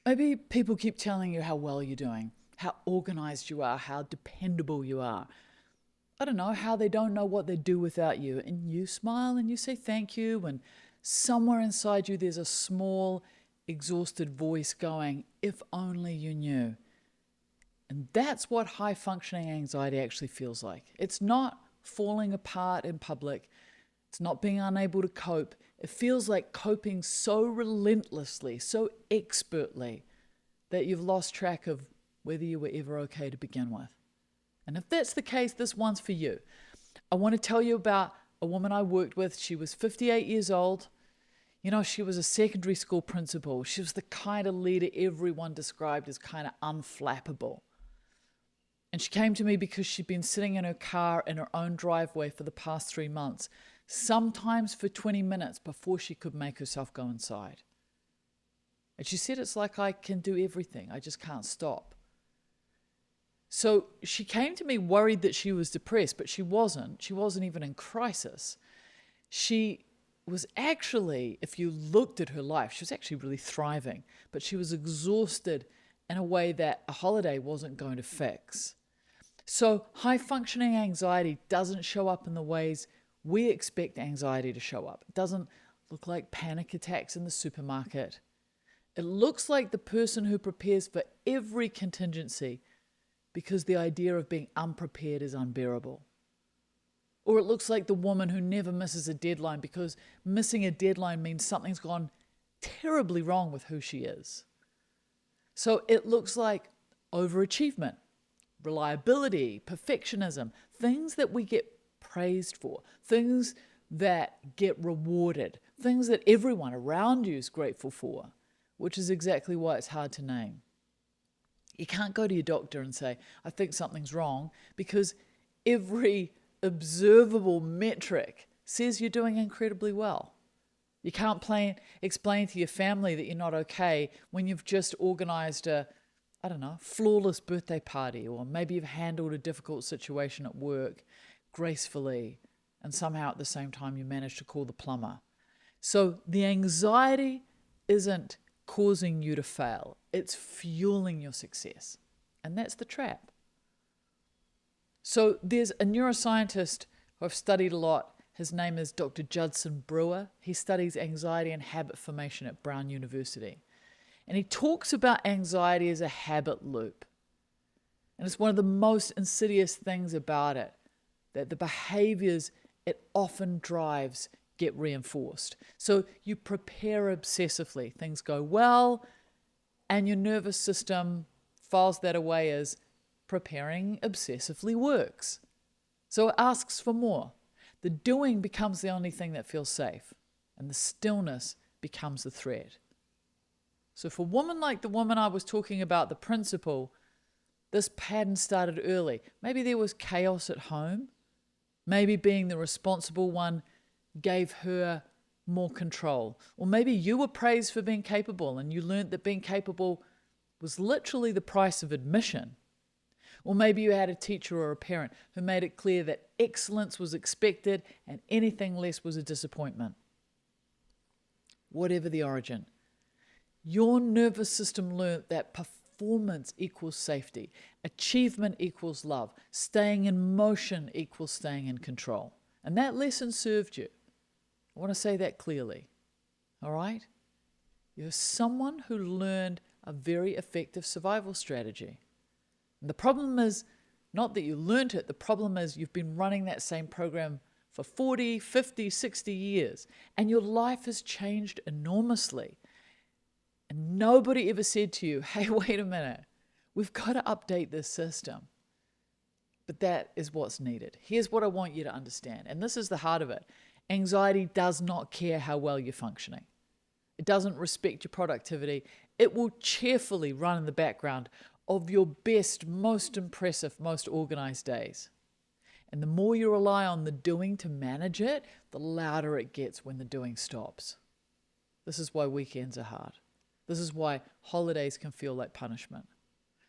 Maybe people keep telling you how well you're doing, how organized you are, how dependable you are. I don't know, how they don't know what they'd do without you. And you smile and you say thank you. And somewhere inside you, there's a small, exhausted voice going, if only you knew. And that's what high functioning anxiety actually feels like. It's not falling apart in public. It's not being unable to cope. It feels like coping so relentlessly, so expertly, that you've lost track of whether you were ever okay to begin with. And if that's the case, this one's for you. I want to tell you about a woman I worked with. She was 58 years old. You know, she was a secondary school principal. She was the kind of leader everyone described as kind of unflappable. And she came to me because she'd been sitting in her car in her own driveway for the past 3 months, sometimes for 20 minutes before she could make herself go inside. And she said, it's like I can do everything. I just can't stop. So she came to me worried that she was depressed, but she wasn't. She wasn't even in crisis. She was actually, if you looked at her life, she was actually really thriving, but she was exhausted in a way that a holiday wasn't going to fix. So high functioning anxiety doesn't show up in the ways we expect anxiety to show up. It doesn't look like panic attacks in the supermarket. It looks like the person who prepares for every contingency because the idea of being unprepared is unbearable. Or it looks like the woman who never misses a deadline because missing a deadline means something's gone terribly wrong with who she is. So it looks like overachievement, reliability, perfectionism, things that we get praised for, things that get rewarded, things that everyone around you is grateful for, which is exactly why it's hard to name. You can't go to your doctor and say, I think something's wrong, because every observable metric says you're doing incredibly well. You can't explain to your family that you're not okay when you've just organized a, flawless birthday party, or maybe you've handled a difficult situation at work gracefully, and somehow at the same time you managed to call the plumber. So the anxiety isn't causing you to fail. It's fueling your success. And that's the trap. So there's a neuroscientist who I've studied a lot. His name is Dr. Judson Brewer. He studies anxiety and habit formation at Brown University. And he talks about anxiety as a habit loop. And it's one of the most insidious things about it, that the behaviors it often drives get reinforced. So you prepare obsessively. Things go well, and your nervous system files that away as preparing obsessively works. So it asks for more. The doing becomes the only thing that feels safe, and the stillness becomes the threat. So for a woman like the woman I was talking about, the principal, this pattern started early. Maybe there was chaos at home. Maybe being the responsible one gave her more control. Or maybe you were praised for being capable and you learned that being capable was literally the price of admission. Or maybe you had a teacher or a parent who made it clear that excellence was expected and anything less was a disappointment. Whatever the origin, your nervous system learned that performance equals safety, achievement equals love, staying in motion equals staying in control. And that lesson served you. I want to say that clearly. All right? You're someone who learned a very effective survival strategy. And the problem is not that you learned it. The problem is you've been running that same program for 40, 50, 60 years. And your life has changed enormously. And nobody ever said to you, hey, wait a minute, we've got to update this system. But that is what's needed. Here's what I want you to understand. And this is the heart of it. Anxiety does not care how well you're functioning. It doesn't respect your productivity. It will cheerfully run in the background of your best, most impressive, most organized days. And the more you rely on the doing to manage it, the louder it gets when the doing stops. This is why weekends are hard. This is why holidays can feel like punishment.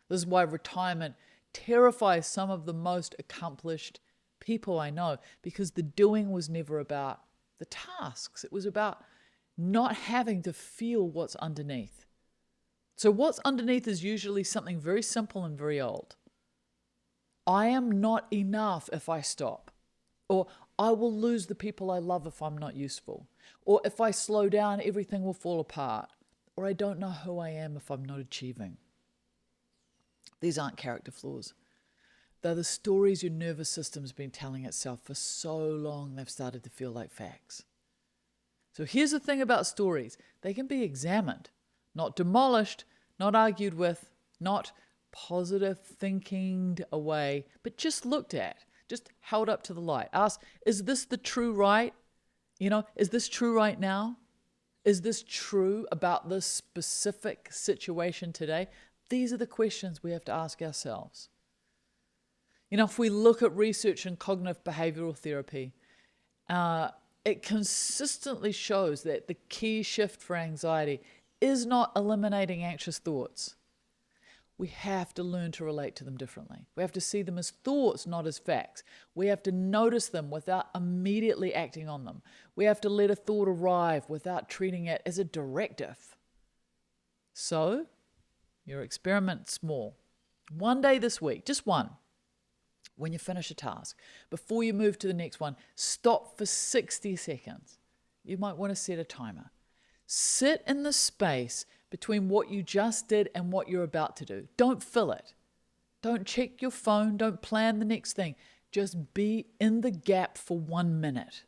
This is why retirement terrifies some of the most accomplished people I know, because the doing was never about the tasks. It was about not having to feel what's underneath. So what's underneath is usually something very simple and very old. I am not enough if I stop. Or I will lose the people I love if I'm not useful. Or if I slow down, everything will fall apart. Or I don't know who I am if I'm not achieving. These aren't character flaws. They're the stories your nervous system's been telling itself for so long they've started to feel like facts. So here's the thing about stories. They can be examined, not demolished, not argued with, not positive thinkinged away, but just looked at, just held up to the light. Ask, is this the true right? Is this true right now? Is this true about this specific situation today? These are the questions we have to ask ourselves. If we look at research in cognitive behavioral therapy, it consistently shows that the key shift for anxiety is not eliminating anxious thoughts. We have to learn to relate to them differently. We have to see them as thoughts, not as facts. We have to notice them without immediately acting on them. We have to let a thought arrive without treating it as a directive. So, your experiment small. One day this week, just one. When you finish a task, before you move to the next one, stop for 60 seconds. You might want to set a timer. Sit in the space between what you just did and what you're about to do. Don't fill it. Don't check your phone. Don't plan the next thing. Just be in the gap for 1 minute.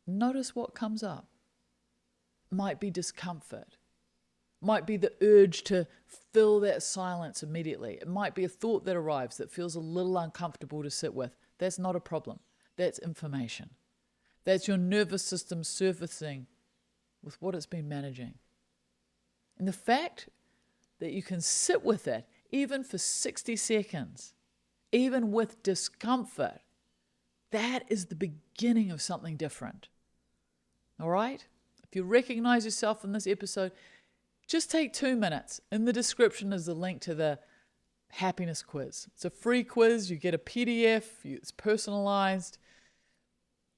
Notice what comes up. Might be discomfort. Might be the urge to fill that silence immediately. It might be a thought that arrives that feels a little uncomfortable to sit with. That's not a problem. That's information. That's your nervous system surfacing with what it's been managing. And the fact that you can sit with it, even for 60 seconds, even with discomfort, that is the beginning of something different. All right? If you recognize yourself in this episode, just take 2 minutes. In the description is the link to the happiness quiz. It's a free quiz. You get a PDF. It's personalized.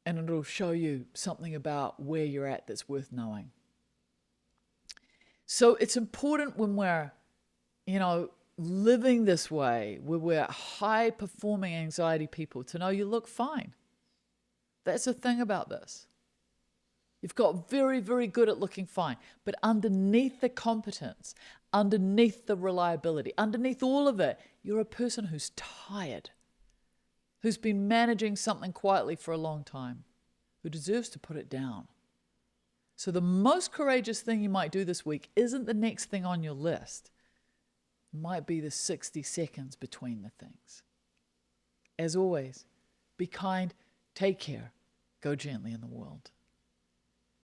And it'll show you something about where you're at that's worth knowing. So it's important when we're, living this way, where we're high-performing anxiety people, to know you look fine. That's the thing about this. You've got very, very good at looking fine. But underneath the competence, underneath the reliability, underneath all of it, you're a person who's tired, who's been managing something quietly for a long time, who deserves to put it down. So the most courageous thing you might do this week isn't the next thing on your list. It might be the 60 seconds between the things. As always, be kind, take care, go gently in the world.